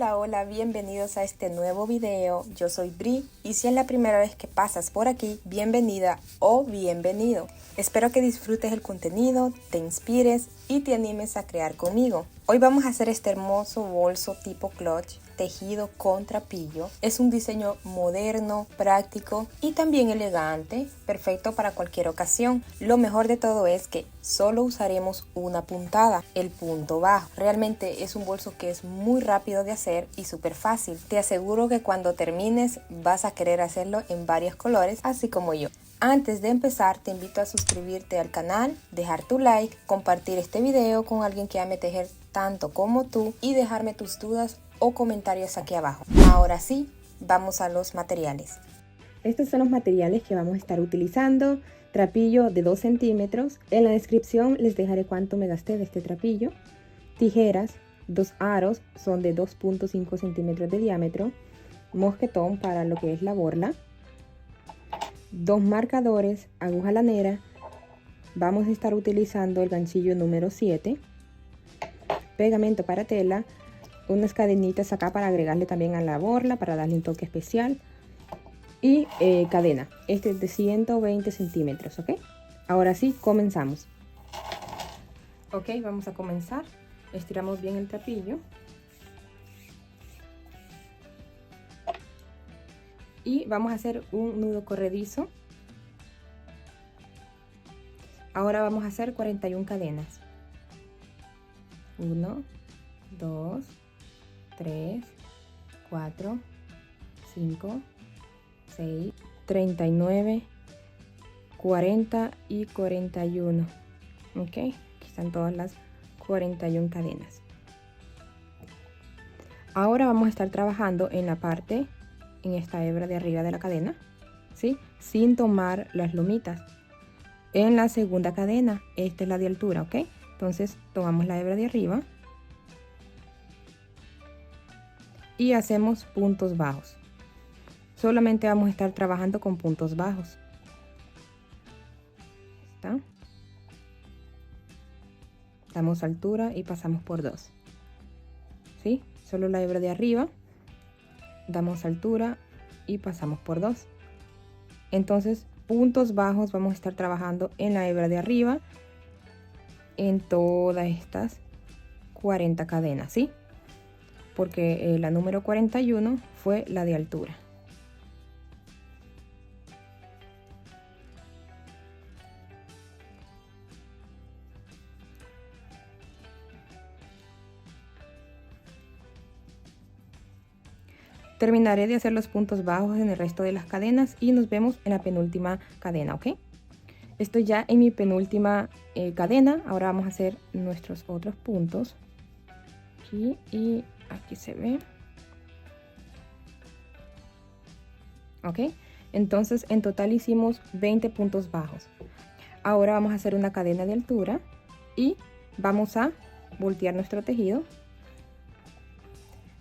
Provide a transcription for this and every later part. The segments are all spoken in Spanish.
Hola, hola, bienvenidos a este nuevo video. Yo soy Bri y si es la primera vez que pasas por aquí, bienvenida o bienvenido. Espero que disfrutes el contenido, te inspires y te animes a crear conmigo. Hoy vamos a hacer este hermoso bolso tipo clutch tejido con trapillo. Es un diseño moderno, práctico y también elegante, perfecto para cualquier ocasión. Lo mejor de todo es que solo usaremos una puntada, el punto bajo. Realmente es un bolso que es muy rápido de hacer y súper fácil. Te aseguro que cuando termines vas a querer hacerlo en varios colores, así como yo. Antes de empezar, te invito a suscribirte al canal, dejar tu like, compartir este video con alguien que ame tejer tanto como tú y dejarme tus dudas o comentarios aquí abajo. Ahora sí, vamos a los materiales. Estos son los materiales que vamos a estar utilizando. Trapillo de 2 centímetros. En la descripción les dejaré cuánto me gasté de este trapillo. Tijeras, 2 aros, son de 2.5 centímetros de diámetro. Mosquetón para lo que es la borla. 2 marcadores, aguja lanera. Vamos a estar utilizando el ganchillo número 7. Pegamento para tela. Unas cadenitas acá para agregarle también a la borla, para darle un toque especial. Y cadena, este es de 120 centímetros, ¿ok? Ahora sí, comenzamos. Ok, vamos a comenzar. Estiramos bien el trapillo. Y vamos a hacer un nudo corredizo. Ahora vamos a hacer 41 cadenas. 1, 2, 3, 4, 5, 6, 39, 40 y 41. Ok, aquí están todas las 41 cadenas. Ahora vamos a estar trabajando en la parte, en esta hebra de arriba de la cadena, ¿sí? Sin tomar las lomitas. En la segunda cadena, esta es la de altura, ¿ok? Entonces tomamos la hebra de arriba y hacemos puntos bajos. Solamente vamos a estar trabajando con puntos bajos. ¿Está? Damos altura y pasamos por 2. ¿Sí? Solo la hebra de arriba. Damos altura y pasamos por 2. Entonces, puntos bajos vamos a estar trabajando en la hebra de arriba en todas estas 40 cadenas, ¿sí? Porque la número 41 fue la de altura. Terminaré de hacer los puntos bajos en el resto de las cadenas y nos vemos en la penúltima cadena, ¿ok? Estoy ya en mi penúltima cadena. Ahora vamos a hacer nuestros otros puntos. Aquí y aquí se ve. ¿Ok? Entonces en total hicimos 20 puntos bajos. Ahora vamos a hacer una cadena de altura y vamos a voltear nuestro tejido.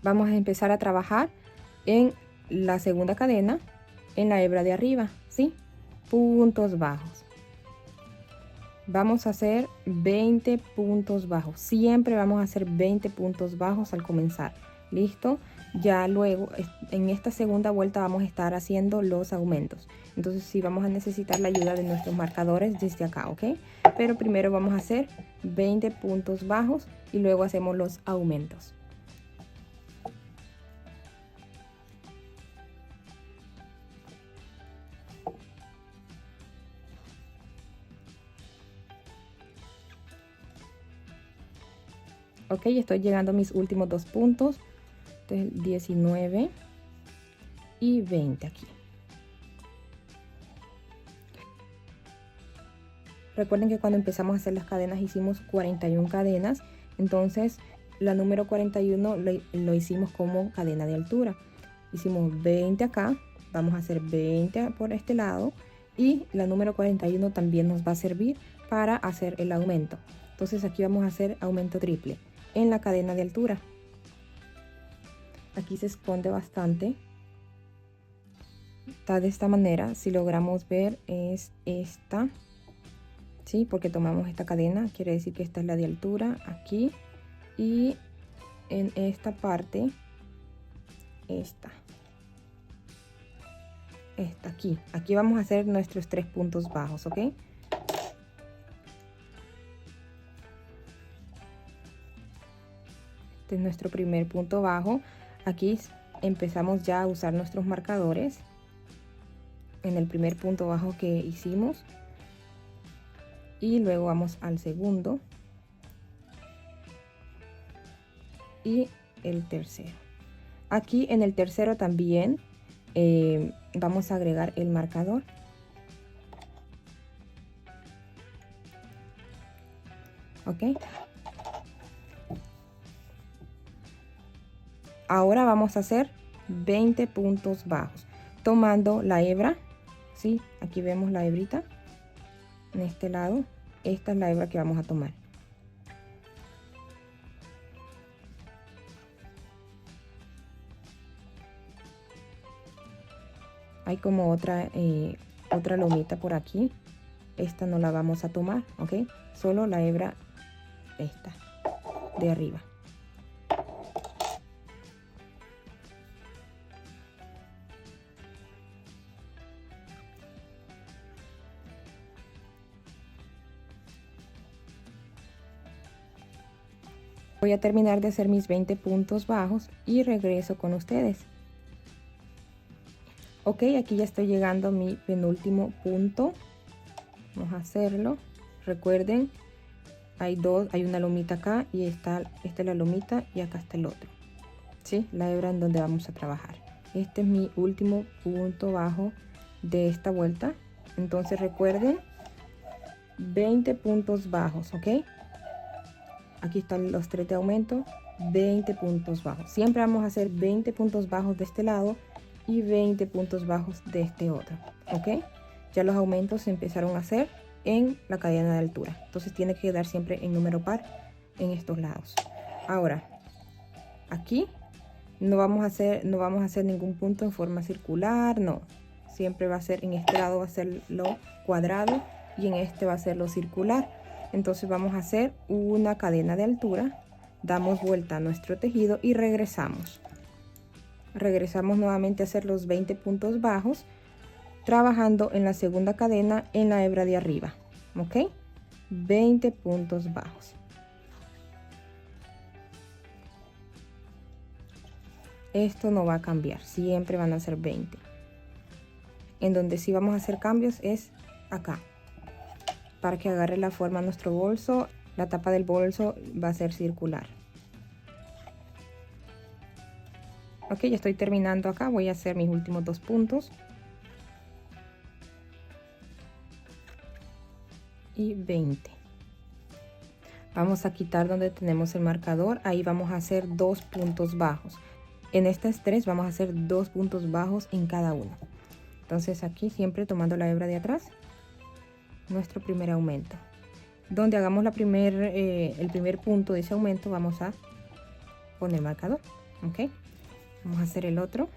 Vamos a empezar a trabajar en la segunda cadena, en la hebra de arriba, ¿sí? Puntos bajos. Vamos a hacer 20 puntos bajos. Siempre vamos a hacer 20 puntos bajos al comenzar. ¿Listo? Ya luego, en esta segunda vuelta vamos a estar haciendo los aumentos. Entonces sí vamos a necesitar la ayuda de nuestros marcadores desde acá, ¿ok? Pero primero vamos a hacer 20 puntos bajos y luego hacemos los aumentos. Ok, estoy llegando a mis últimos 2 puntos. Entonces 19 y 20 aquí. Recuerden que cuando empezamos a hacer las cadenas hicimos 41 cadenas. Entonces la número 41 lo hicimos como cadena de altura. Hicimos 20 acá. Vamos a hacer 20 por este lado. Y la número 41 también nos va a servir para hacer el aumento. Entonces aquí vamos a hacer aumento triple en la cadena de altura. Aquí se esconde bastante. Está de esta manera. Si logramos ver es esta, ¿sí? Porque tomamos esta cadena, quiere decir que esta es la de altura aquí. Y en esta parte esta aquí vamos a hacer nuestros 3 puntos bajos, ¿ok? Este es nuestro primer punto bajo. Aquí empezamos ya a usar nuestros marcadores en el primer punto bajo que hicimos, y luego vamos al segundo y el tercero. Aquí en el tercero también vamos a agregar el marcador. Ok. Ahora vamos a hacer 20 puntos bajos tomando la hebra. ¿Sí? Aquí vemos la hebrita en este lado. Esta es la hebra que vamos a tomar. Hay como otra lomita por aquí. Esta no la vamos a tomar, ¿ok? Solo la hebra esta de arriba. Voy a terminar de hacer mis 20 puntos bajos y regreso con ustedes. Ok, aquí ya estoy llegando a mi penúltimo punto. Vamos a hacerlo. Recuerden, hay una lomita acá y esta es la lomita y acá está el otro. ¿Sí? La hebra en donde vamos a trabajar. Este es mi último punto bajo de esta vuelta. Entonces recuerden, 20 puntos bajos, ¿ok? Aquí están los 3 de aumento, 20 puntos bajos. Siempre vamos a hacer 20 puntos bajos de este lado y 20 puntos bajos de este otro, ¿ok? Ya los aumentos se empezaron a hacer en la cadena de altura. Entonces tiene que quedar siempre en número par en estos lados. Ahora, aquí no vamos a hacer ningún punto en forma circular, no. Siempre va a ser, en este lado va a ser lo cuadrado y en este va a ser lo circular. Entonces vamos a hacer una cadena de altura, damos vuelta a nuestro tejido y regresamos. Regresamos nuevamente a hacer los 20 puntos bajos, trabajando en la segunda cadena en la hebra de arriba, ¿ok? 20 puntos bajos. Esto no va a cambiar, siempre van a ser 20. En donde sí vamos a hacer cambios es acá. Para que agarre la forma nuestro bolso, la tapa del bolso va a ser circular. Ok, ya estoy terminando acá. Voy a hacer mis últimos 2 puntos. Y 20. Vamos a quitar donde tenemos el marcador. Ahí vamos a hacer 2 puntos bajos. En estas 3 vamos a hacer 2 puntos bajos en cada uno. Entonces aquí siempre tomando la hebra de atrás, nuestro primer aumento. Donde hagamos el primer punto de ese aumento vamos a poner marcador. Ok, vamos a hacer el otro.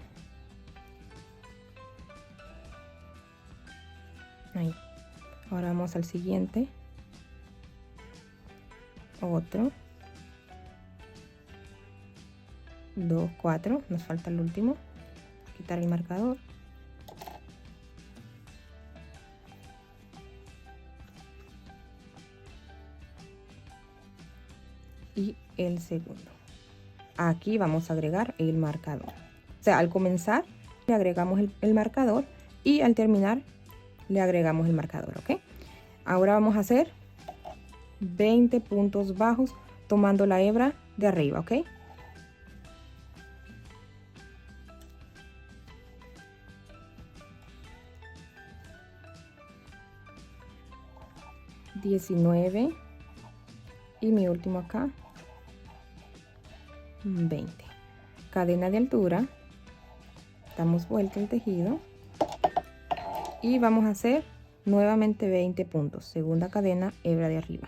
Ahí. Ahora vamos al siguiente. Otro. 2, 4. Nos falta el último. Quitar el marcador. Y el segundo. Aquí vamos a agregar el marcador. O sea, al comenzar le agregamos el marcador y al terminar le agregamos el marcador, ¿ok? Ahora vamos a hacer 20 puntos bajos tomando la hebra de arriba, ¿ok? $19 y mi último acá 20. Cadena de altura, damos vuelta el tejido y vamos a hacer nuevamente 20 puntos. Segunda cadena, hebra de arriba.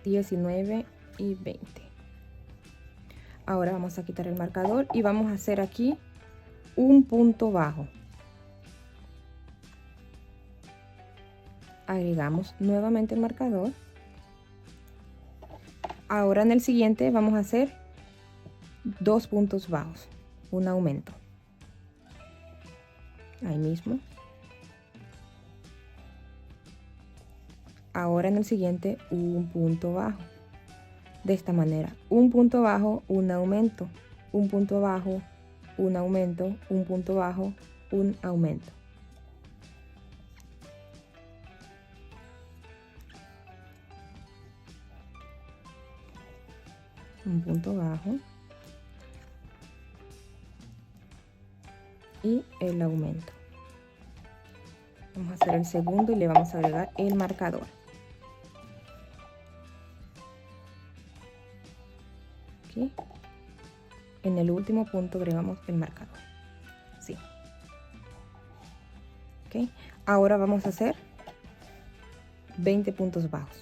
$19 y 20. Ahora vamos a quitar el marcador y vamos a hacer aquí un punto bajo. Agregamos nuevamente el marcador. Ahora en el siguiente vamos a hacer 2 puntos bajos, un aumento. Ahí mismo. Ahora en el siguiente un punto bajo. De esta manera, un punto bajo, un aumento, un punto bajo, un aumento, un punto bajo, un aumento. Un punto bajo y el aumento. Vamos a hacer el segundo y le vamos a agregar el marcador. Aquí. En el último punto agregamos el marcador. Sí. Ok. Ahora vamos a hacer 20 puntos bajos.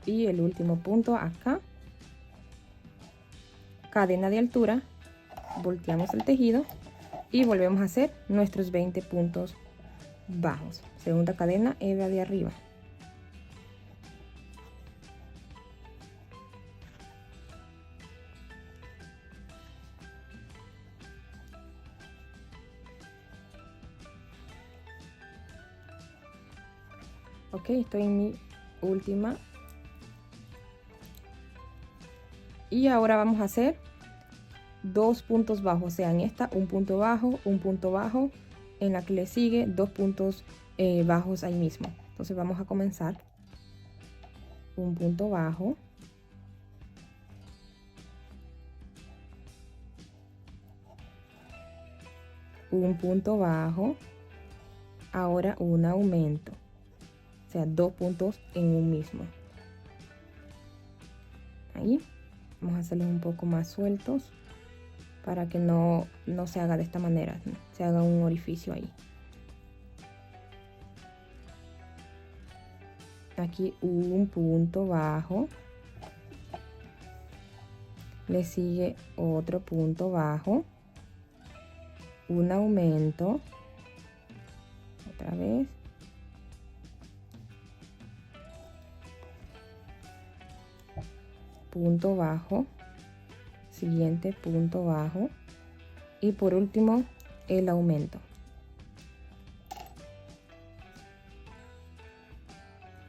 Y el último punto acá, cadena de altura, volteamos el tejido y volvemos a hacer nuestros 20 puntos bajos. Segunda cadena, hebra de arriba. Ok, estoy en mi última. Y ahora vamos a hacer 2 puntos bajos, o sea, en esta un punto bajo, en la que le sigue 2 puntos bajos ahí mismo. Entonces vamos a comenzar un punto bajo, un punto bajo, ahora un aumento, o sea, 2 puntos en un mismo. Ahí vamos a hacerlos un poco más sueltos para que no se haga de esta manera, ¿no? Se haga un orificio ahí. Aquí un punto bajo, le sigue otro punto bajo, un aumento, otra vez, punto bajo, siguiente punto bajo y por último el aumento.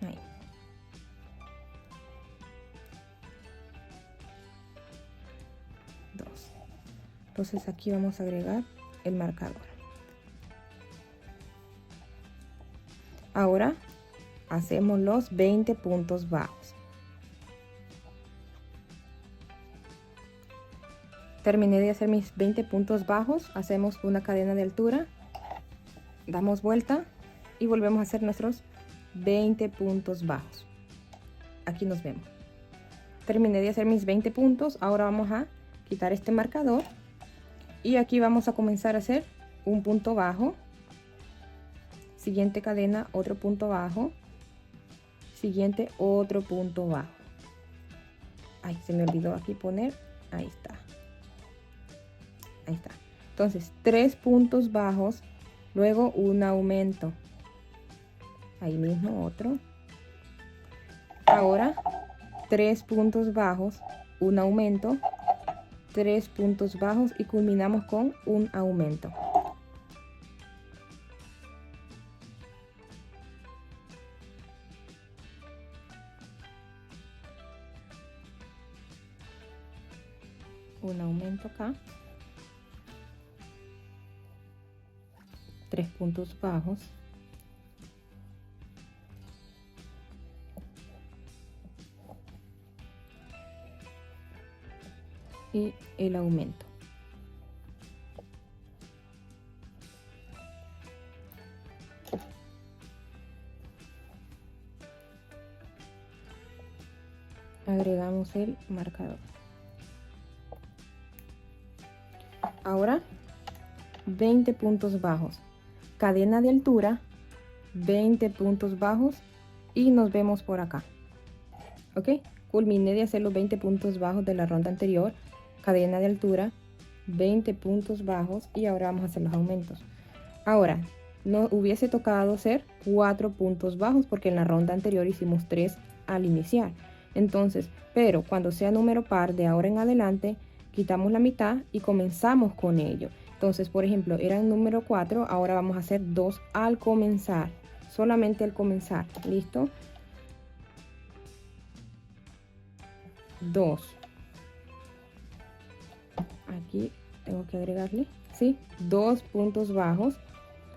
Ahí. Dos. Entonces aquí vamos a agregar el marcador. Ahora hacemos los 20 puntos bajos. Terminé de hacer mis 20 puntos bajos, hacemos una cadena de altura, damos vuelta y volvemos a hacer nuestros 20 puntos bajos. Aquí nos vemos. Terminé de hacer mis 20 puntos, ahora vamos a quitar este marcador y aquí vamos a comenzar a hacer un punto bajo, siguiente cadena, otro punto bajo, siguiente, otro punto bajo. Ay, se me olvidó aquí poner, ahí está. Ahí está. Entonces, 3 puntos bajos, luego un aumento. Ahí mismo otro. Ahora, 3 puntos bajos, un aumento, 3 puntos bajos y culminamos con un aumento. Un aumento acá. 3 puntos bajos, y el aumento. Agregamos el marcador. Ahora 20 puntos bajos, cadena de altura, 20 puntos bajos y nos vemos por acá. Ok, culminé de hacer los 20 puntos bajos de la ronda anterior, cadena de altura, 20 puntos bajos y ahora vamos a hacer los aumentos. Ahora, no hubiese tocado hacer 4 puntos bajos porque en la ronda anterior hicimos 3 al iniciar. Entonces, pero cuando sea número par de ahora en adelante, quitamos la mitad y comenzamos con ello. Entonces, por ejemplo, era el número 4, ahora vamos a hacer 2 al comenzar, solamente al comenzar. ¿Listo? 2. Aquí tengo que agregarle, ¿sí? 2 puntos bajos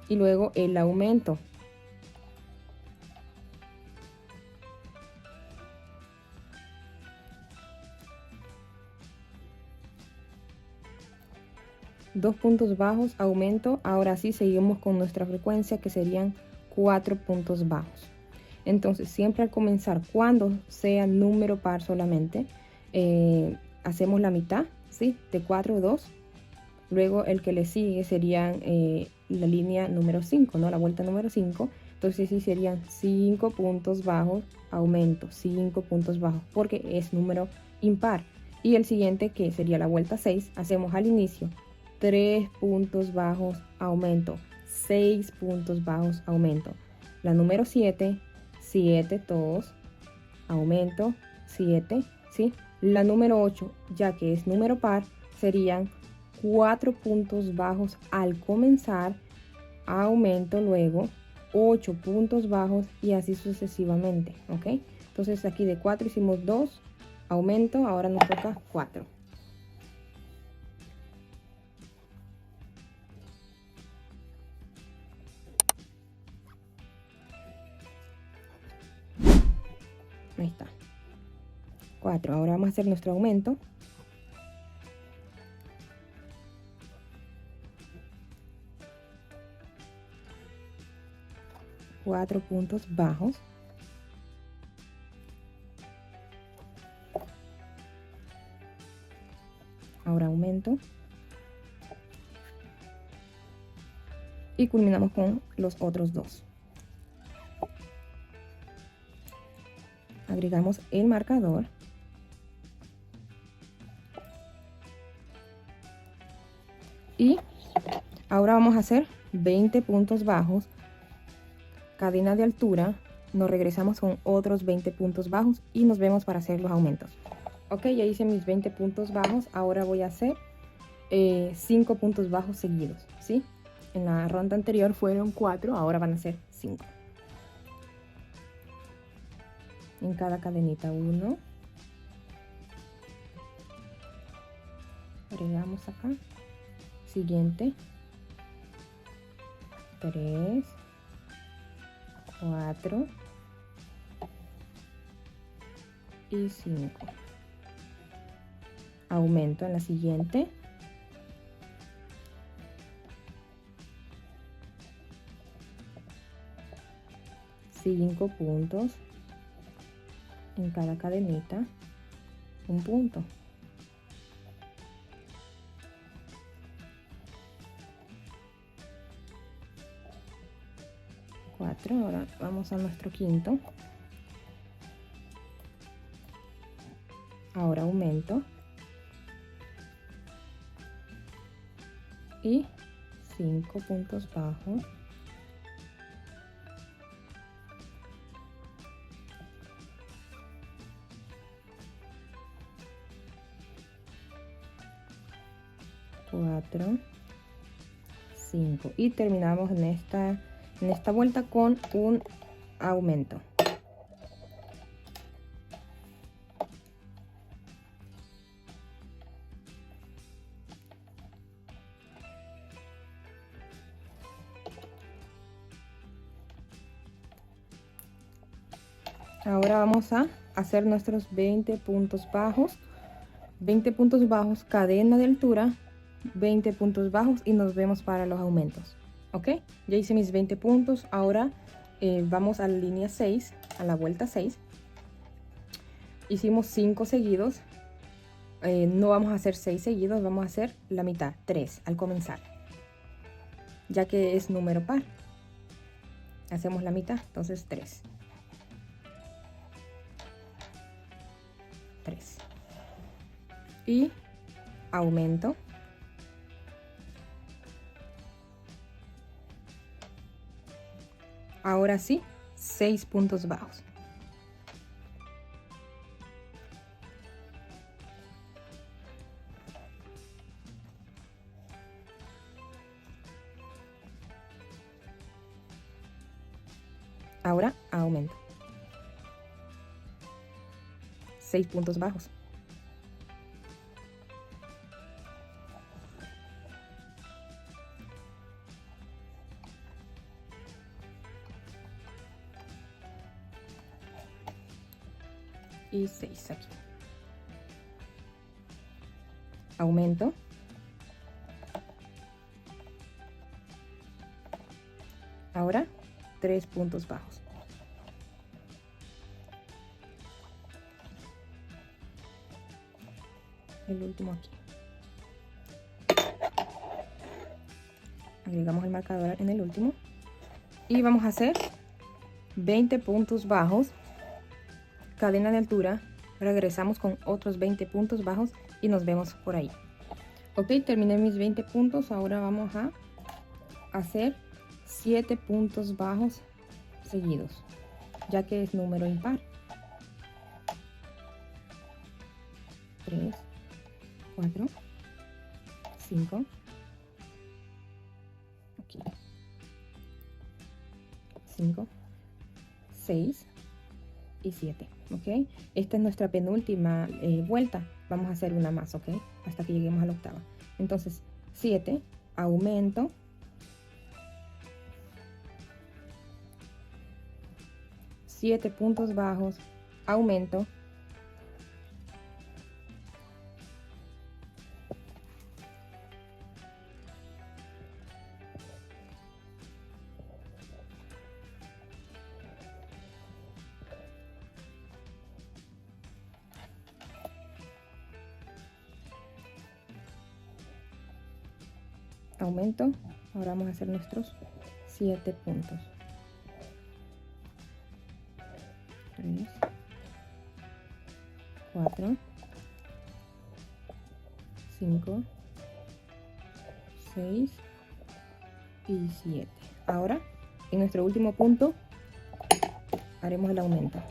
y luego el aumento. Dos puntos bajos, aumento. Ahora sí seguimos con nuestra frecuencia que serían 4 puntos bajos. Entonces siempre al comenzar, cuando sea número par solamente, hacemos la mitad, ¿sí? De 4, 2. Luego el que le sigue serían la línea número 5, ¿no? La vuelta número 5. Entonces sí serían 5 puntos bajos, aumento, 5 puntos bajos, porque es número impar. Y el siguiente, que sería la vuelta 6, hacemos al inicio 3 puntos bajos, aumento, 6 puntos bajos, aumento. La número 7, 7 todos, aumento, 7, ¿sí? La número 8, ya que es número par, serían 4 puntos bajos al comenzar, aumento luego, 8 puntos bajos y así sucesivamente, ¿ok? Entonces aquí de 4 hicimos 2, aumento, ahora nos toca 4. Ahí está. 4. Ahora vamos a hacer nuestro aumento. Cuatro puntos bajos. Ahora aumento. Y culminamos con los otros 2. Agregamos el marcador. Y ahora vamos a hacer 20 puntos bajos, cadena de altura, nos regresamos con otros 20 puntos bajos y nos vemos para hacer los aumentos. Ok, ya hice mis 20 puntos bajos, ahora voy a hacer 5 puntos bajos seguidos, ¿sí? En la ronda anterior fueron 4, ahora van a ser 5. En cada cadenita 1. Agregamos acá. Siguiente. 3, 4 y 5. Aumento en la siguiente. Cinco puntos en cada cadenita, un punto. Ahora vamos a nuestro quinto. Ahora aumento. Y 5 puntos bajos. Cuatro, 5. Y terminamos en esta vuelta con un aumento. Ahora vamos a hacer nuestros 20 puntos bajos. 20 puntos bajos, cadena de altura, 20 puntos bajos y nos vemos para los aumentos. Ok, ya hice mis 20 puntos. Ahora vamos a la línea 6, a la vuelta 6. Hicimos 5 seguidos. No vamos a hacer 6 seguidos, vamos a hacer la mitad, 3 al comenzar, ya que es número par. Hacemos la mitad, entonces 3. 3. Y aumento. Ahora sí, 6 puntos bajos. Ahora aumento. 6 puntos bajos. Y 6 aquí. Aumento. Ahora 3 puntos bajos. El último aquí. Agregamos el marcador en el último. Y vamos a hacer 20 puntos bajos. Cadena de altura. Regresamos con otros 20 puntos bajos y nos vemos por ahí. Ok, terminé mis 20 puntos. Ahora vamos a hacer 7 puntos bajos seguidos, ya que es número impar. 3, 4, 5, aquí, 5, 6 y 7. Ok, esta es nuestra penúltima vuelta. Vamos a hacer una más, ok, hasta que lleguemos a la octava. Entonces 7, aumento, siete puntos bajos, aumento, aumento. Ahora vamos a hacer nuestros 7 puntos. 3, 4, 5, 6 y 7. Ahora, en nuestro último punto, haremos el aumento.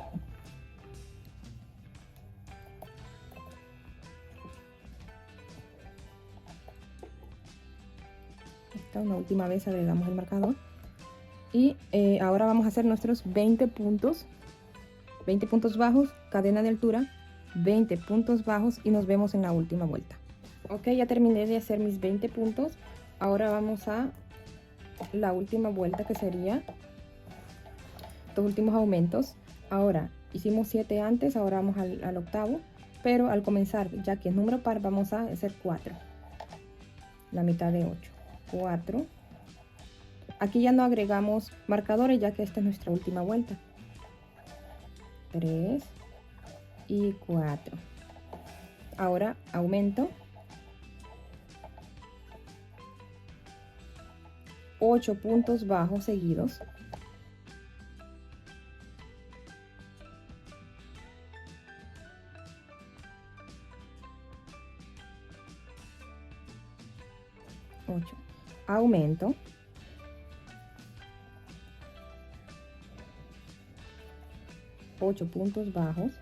Una última vez agregamos el marcador y ahora vamos a hacer nuestros 20 puntos bajos, cadena de altura, 20 puntos bajos y nos vemos en la última vuelta. Ok, ya terminé de hacer mis 20 puntos. Ahora vamos a la última vuelta, que sería los últimos aumentos. Ahora hicimos 7 antes, ahora vamos al octavo, pero al comenzar, ya que es número par, vamos a hacer 4, la mitad de 8. 4. Aquí ya no agregamos marcadores, ya que esta es nuestra última vuelta. 3 y 4. Ahora aumento. 8 puntos bajos seguidos. Aumento, 8 puntos bajos,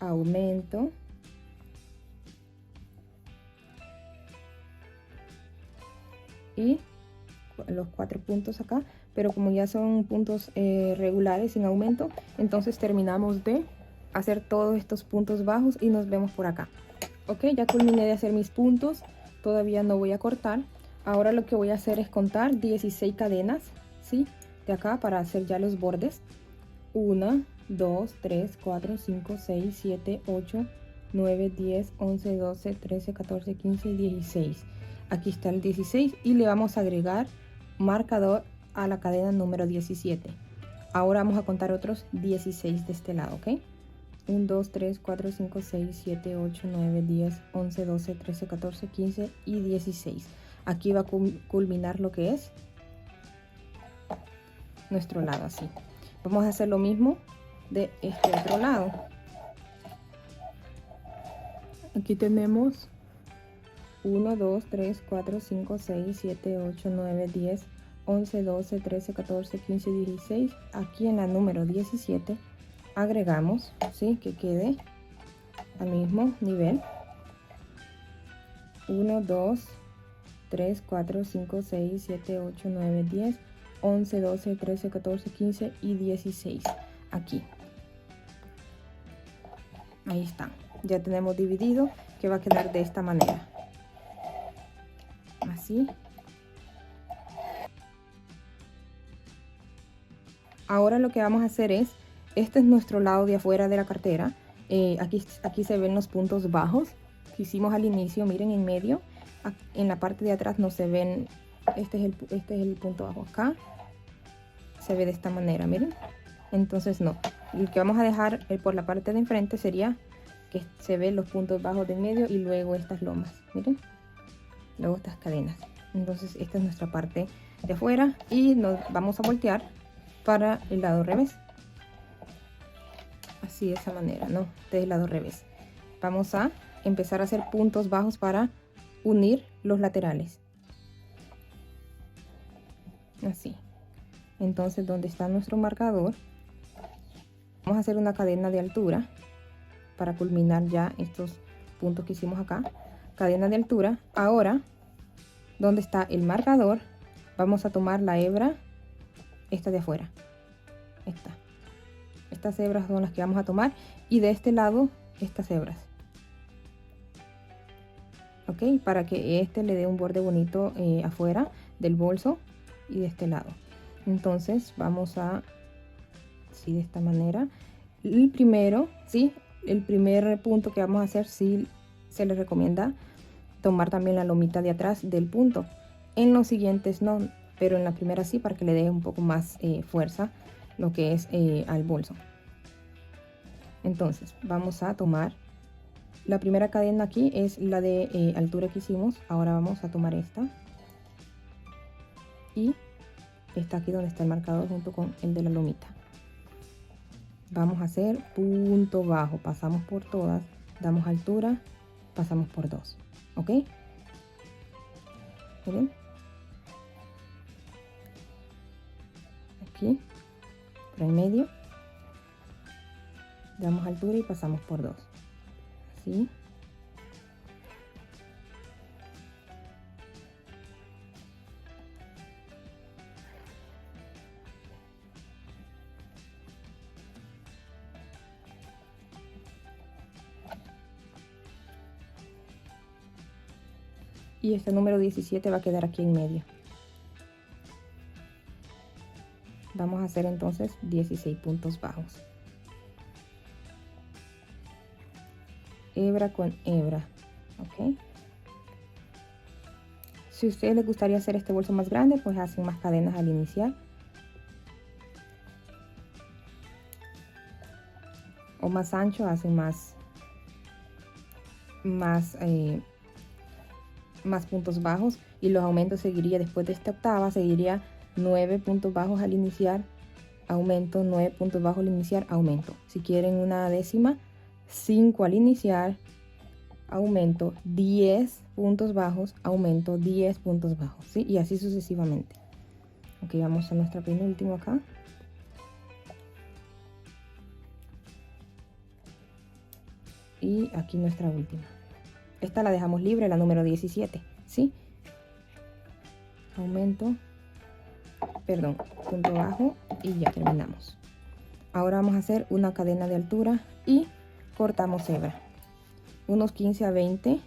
aumento, y los 4 puntos acá, pero como ya son puntos regulares sin aumento, entonces terminamos de hacer todos estos puntos bajos y nos vemos por acá. Ok, ya culminé de hacer mis puntos, todavía no voy a cortar. Ahora lo que voy a hacer es contar 16 cadenas, ¿sí? De acá para hacer ya los bordes. 1, 2, 3, 4, 5, 6, 7, 8, 9, 10, 11, 12, 13, 14, 15 y 16. Aquí está el 16 y le vamos a agregar marcador a la cadena número 17. Ahora vamos a contar otros 16 de este lado, ¿ok? 1, 2, 3, 4, 5, 6, 7, 8, 9, 10, 11, 12, 13, 14, 15 y 16. Aquí va a culminar lo que es nuestro lado, así. Vamos a hacer lo mismo de este otro lado. Aquí tenemos 1, 2, 3, 4, 5, 6, 7, 8, 9, 10, 11, 12, 13, 14, 15, 16. Aquí en la número 17 agregamos, ¿sí? Que quede al mismo nivel. 1, 2, 3, 4, 5, 6, 7, 8, 9, 10, 11, 12, 13, 14, 15 y 16. Aquí. Ahí está. Ya tenemos dividido, que va a quedar de esta manera. Así. Ahora lo que vamos a hacer es, este es nuestro lado de afuera de la cartera. Aquí se ven los puntos bajos que hicimos al inicio. Miren, en medio, en la parte de atrás no se ven. Este es el punto bajo. Acá se ve de esta manera, miren. Entonces no, lo que vamos a dejar por la parte de enfrente sería que se ven los puntos bajos de en medio y luego estas lomas, miren, luego estas cadenas. Entonces esta es nuestra parte de afuera y nos vamos a voltear para el lado revés, así de esa manera, no, este es el lado revés. Vamos a empezar a hacer puntos bajos para unir los laterales, así. Entonces, donde está nuestro marcador, vamos a hacer una cadena de altura para culminar ya estos puntos que hicimos acá. Cadena de altura. Ahora, donde está el marcador, vamos a tomar la hebra, esta de afuera. Estas hebras son las que vamos a tomar. Y de este lado, estas hebras. ¿Ok? Para que este le dé un borde bonito afuera del bolso y de este lado. Entonces vamos a, sí, de esta manera. El primero, sí, el primer punto que vamos a hacer, sí se les recomienda tomar también la lomita de atrás del punto. En los siguientes no, pero en la primera sí, para que le dé un poco más fuerza lo que es al bolso. Entonces vamos a tomar la primera cadena. Aquí es la de altura que hicimos. Ahora vamos a tomar esta y está aquí donde está el marcador junto con el de la lomita. Vamos a hacer punto bajo, pasamos por todas, damos altura, pasamos por dos, ¿ok? Miren, aquí por el medio damos altura y pasamos por dos, así. Y este número 17 va a quedar aquí en medio. Vamos a hacer entonces 16 puntos bajos. Hebra con hebra, ¿ok? Si a ustedes les gustaría hacer este bolso más grande, pues hacen más cadenas al iniciar. O más ancho, hacen más puntos bajos, y los aumentos seguiría después de esta octava, seguiría 9 puntos bajos al iniciar, aumento, 9 puntos bajos al iniciar, aumento. Si quieren una décima, 5 al iniciar, aumento, 10 puntos bajos, aumento, 10 puntos bajos, ¿sí? Y así sucesivamente. Ok, vamos a nuestra penúltima acá. Y aquí nuestra última. Esta la dejamos libre, la número 17, ¿sí? Aumento, perdón, punto bajo y ya terminamos. Ahora vamos a hacer una cadena de altura y cortamos hebra. Unos 15 a 20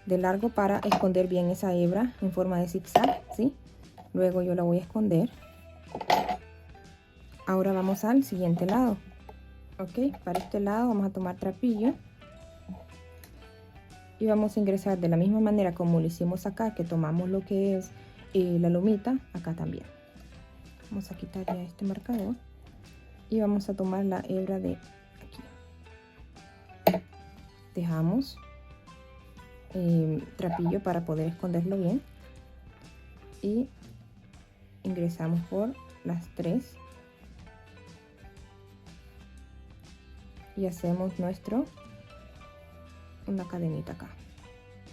de largo para esconder bien esa hebra en forma de zigzag, ¿sí? Luego yo la voy a esconder. Ahora vamos al siguiente lado. Ok, para este lado vamos a tomar trapillo. Y vamos a ingresar de la misma manera como lo hicimos acá, que tomamos lo que es la lomita, acá también. Vamos a quitar ya este marcador y vamos a tomar la hebra de aquí. dejamos trapillo para poder esconderlo bien y ingresamos por las 3 y hacemos una cadenita acá.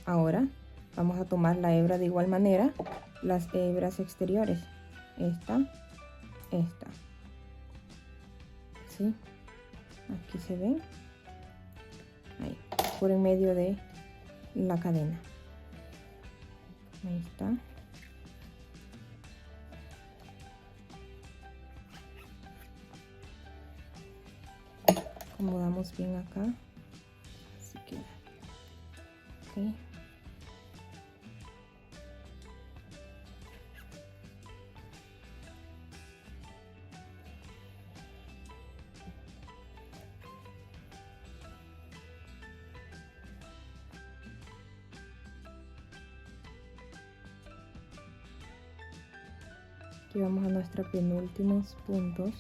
Ahora vamos a tomar la hebra de igual manera, las hebras exteriores, esta, ¿sí? Aquí se ven, ahí, por en medio de la cadena, ahí está. Acomodamos bien acá, así queda. Okay. Aquí vamos a nuestros penúltimos puntos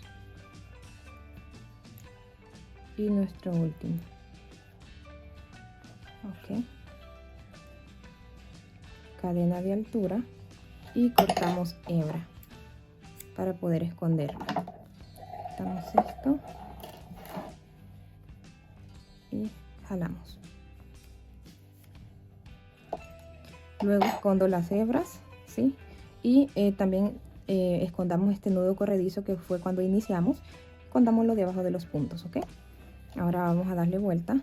y nuestro último. Ok, cadena de altura y cortamos hebra para poder esconderlo. Cortamos esto y jalamos. Luego escondo las hebras, ¿sí? Y también escondamos este nudo corredizo que fue cuando iniciamos, escondámoslo debajo de los puntos, ¿ok? Ahora vamos a darle vuelta.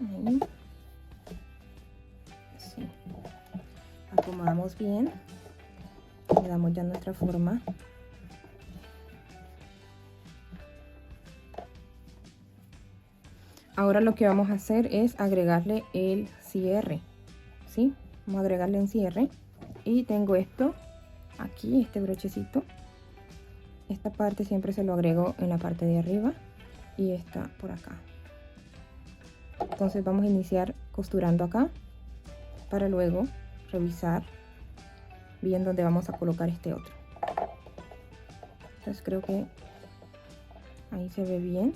Ahí. Sí. Acomodamos bien, le damos ya nuestra forma. Ahora lo que vamos a hacer es agregarle el cierre, ¿sí? Vamos a agregarle un cierre y tengo esto aquí, este brochecito. Esta parte siempre se lo agrego en la parte de arriba y esta por acá. Entonces vamos a iniciar costurando acá para luego revisar bien dónde vamos a colocar este otro. Entonces creo que ahí se ve bien.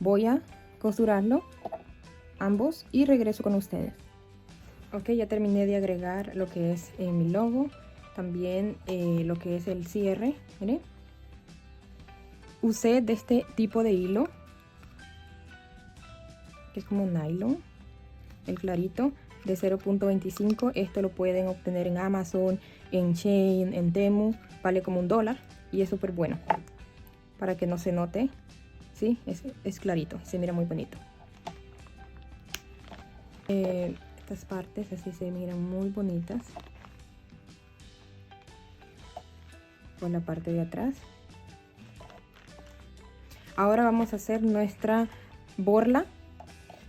Voy a costurarlo ambos y regreso con ustedes. Ok, ya terminé de agregar lo que es mi logo, también lo que es el cierre. Miren, usé de este tipo de hilo que es como nylon, el clarito de 0.25. Esto lo pueden obtener en Amazon, en Shein, en Temu, vale como $1 y es súper bueno para que no se note. Sí, es clarito, se mira muy bonito. Estas partes así se miran muy bonitas por la parte de atrás. Ahora vamos a hacer nuestra borla.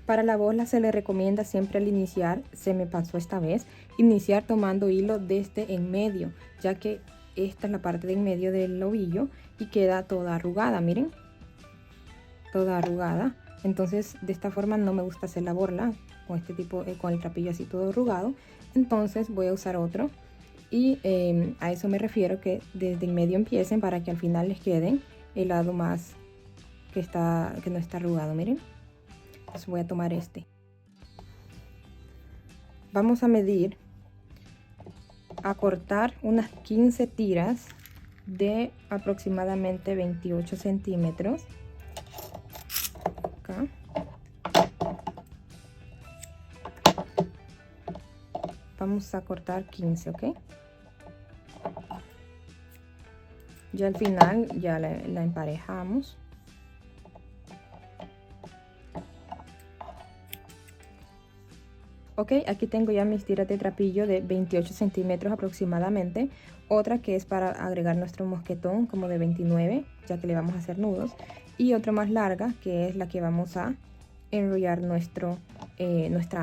Para la borla se le recomienda siempre al iniciar, se me pasó esta vez, iniciar tomando hilo desde en medio, ya que esta es la parte de en medio del ovillo y queda toda arrugada, miren, toda arrugada. Entonces de esta forma no me gusta hacer la borla con este tipo, con el trapillo así todo arrugado. Entonces voy a usar otro y a eso me refiero, que desde en medio empiecen para que al final les queden el lado más que no está arrugado, miren. Entonces voy a tomar este. Vamos a medir, a cortar unas 15 tiras de aproximadamente 28 centímetros. Acá. Vamos a cortar 15, ¿ok? Ya al final ya la emparejamos. Ok, aquí tengo ya mis tiras de trapillo de 28 centímetros aproximadamente. Otra que es para agregar nuestro mosquetón como de 29, ya que le vamos a hacer nudos. Y otra más larga, que es la que vamos a enrollar nuestra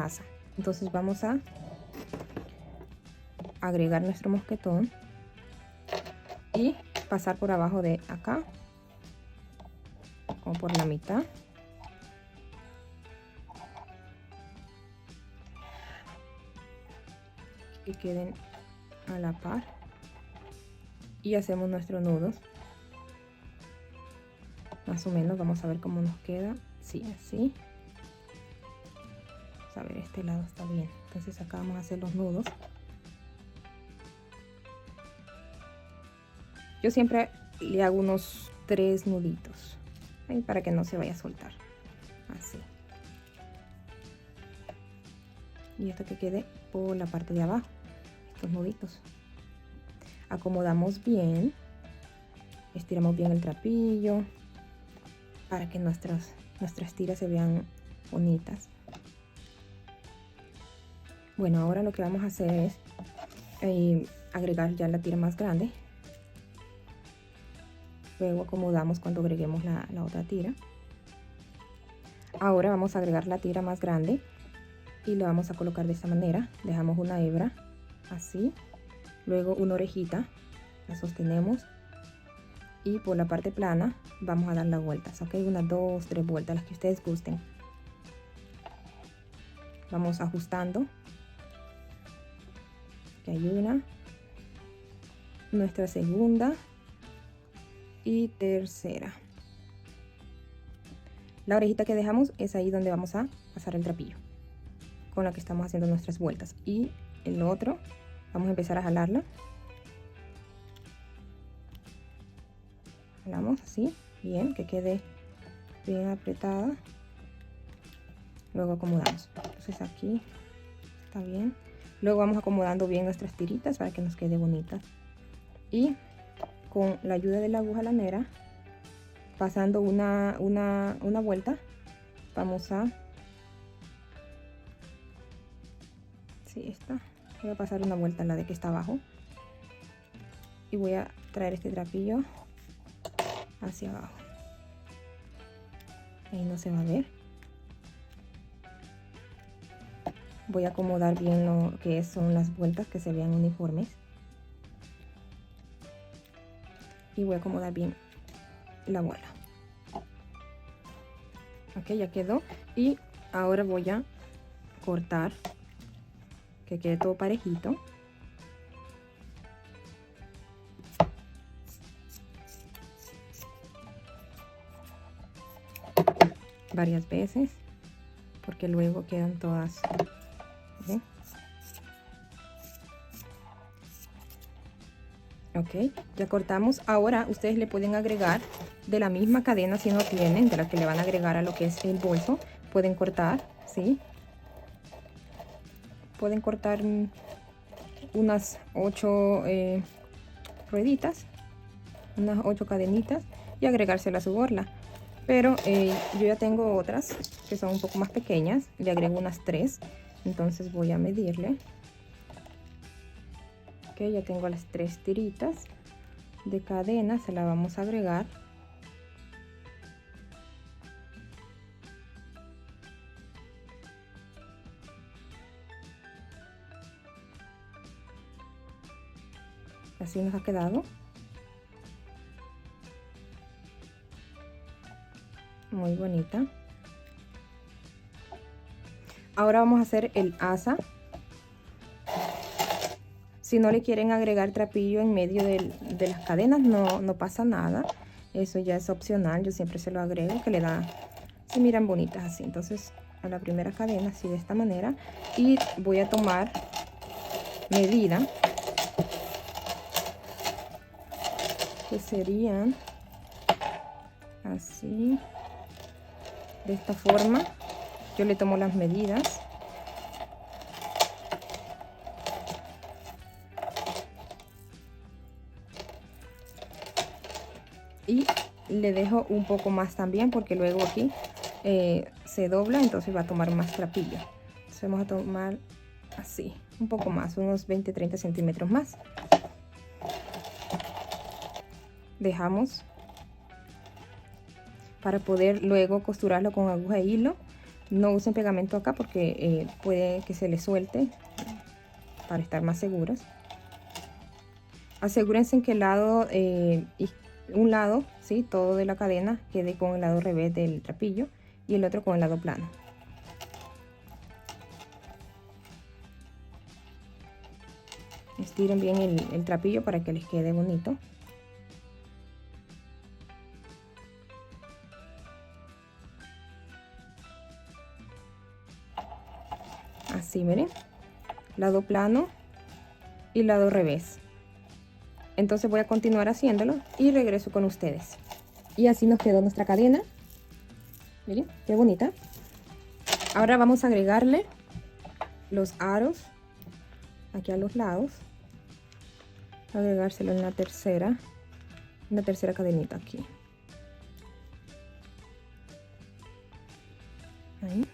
asa. Entonces vamos a agregar nuestro mosquetón y pasar por abajo de acá, como por la mitad. Que queden a la par y hacemos nuestros nudos. Más o menos, vamos a ver cómo nos queda. Sí, así. Vamos a ver, este lado está bien. Entonces acá vamos a hacer los nudos. Yo siempre le hago unos 3 nuditos ahí para que no se vaya a soltar. Así. Y esto que quede por la parte de abajo, estos nuditos. Acomodamos bien, estiramos bien el trapillo para que nuestras tiras se vean bonitas. Bueno, ahora lo que vamos a hacer es agregar ya la tira más grande. Luego acomodamos cuando agreguemos la otra tira. Ahora vamos a agregar la tira más grande y la vamos a colocar de esta manera. Dejamos una hebra así, luego una orejita, la sostenemos y por la parte plana vamos a dar las vueltas, ok, unas 2, 3 vueltas, las que ustedes gusten. Vamos ajustando. Aquí hay una, nuestra segunda y tercera. La orejita que dejamos es ahí donde vamos a pasar el trapillo con la que estamos haciendo nuestras vueltas, y el otro vamos a empezar a jalarla. Jalamos así, bien, que quede bien apretada. Luego acomodamos. Entonces aquí está bien. Luego vamos acomodando bien nuestras tiritas para que nos quede bonita. Y con la ayuda de la aguja lanera, pasando una vuelta, vamos a... Sí, esta. Voy a pasar una vuelta a la de que está abajo. Y voy a traer este trapillo hacia abajo. Ahí no se va a ver. Voy a acomodar bien lo que son las vueltas, que se vean uniformes. Y voy a acomodar bien la bola. Ok, ya quedó. Y ahora voy a cortar, que quede todo parejito. Varias veces, porque luego quedan todas. ¿Ven? Ok, ya cortamos. Ahora ustedes le pueden agregar de la misma cadena, si no tienen, de la que le van a agregar a lo que es el bolso, pueden cortar, ¿sí? Pueden cortar unas 8 rueditas, unas 8 cadenitas y agregársela a su borla. Pero yo ya tengo otras que son un poco más pequeñas, le agrego unas 3, entonces voy a medirle. Ok, ya tengo las 3 tiritas de cadena, se la vamos a agregar. Así nos ha quedado. Muy bonita. Ahora vamos a hacer el asa. Si no le quieren agregar trapillo en medio de las cadenas, no pasa nada. Eso ya es opcional. Yo siempre se lo agrego, que le da, se miran bonitas así. Entonces a la primera cadena así de esta manera. Y voy a tomar medida, que serían así, de esta forma. Yo le tomo las medidas. Y le dejo un poco más también, porque luego aquí se dobla, entonces va a tomar más trapillo. Entonces vamos a tomar así, un poco más, unos 20-30 centímetros más. Dejamos para poder luego costurarlo con aguja e hilo. No usen pegamento acá porque puede que se le suelte, para estar más seguros. Asegúrense que el lado, un lado, ¿sí?, todo de la cadena quede con el lado revés del trapillo y el otro con el lado plano. Estiren bien el trapillo para que les quede bonito. así, miren, lado plano y lado revés. Entonces voy a continuar haciéndolo y regreso con ustedes. Y así nos quedó nuestra cadena. Miren, qué bonita. Ahora vamos a agregarle los aros aquí a los lados. Agregárselo en la tercera cadenita aquí. Ahí.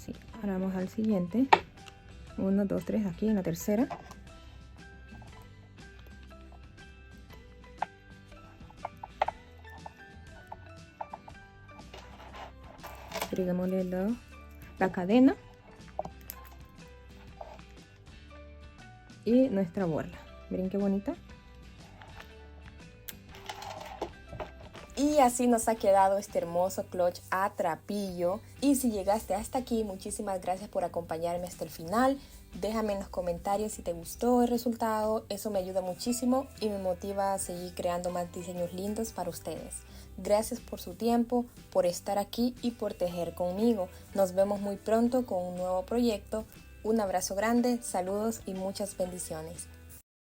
Sí, ahora vamos al siguiente. 1, 2, 3 aquí en la tercera. Agregámosle la cadena y nuestra borla. Miren qué bonita. Y así nos ha quedado este hermoso clutch a trapillo. Y si llegaste hasta aquí, muchísimas gracias por acompañarme hasta el final. Déjame en los comentarios si te gustó el resultado, eso me ayuda muchísimo y me motiva a seguir creando más diseños lindos para ustedes. Gracias por su tiempo, por estar aquí y por tejer conmigo. Nos vemos muy pronto con un nuevo proyecto. Un abrazo grande, saludos y muchas bendiciones.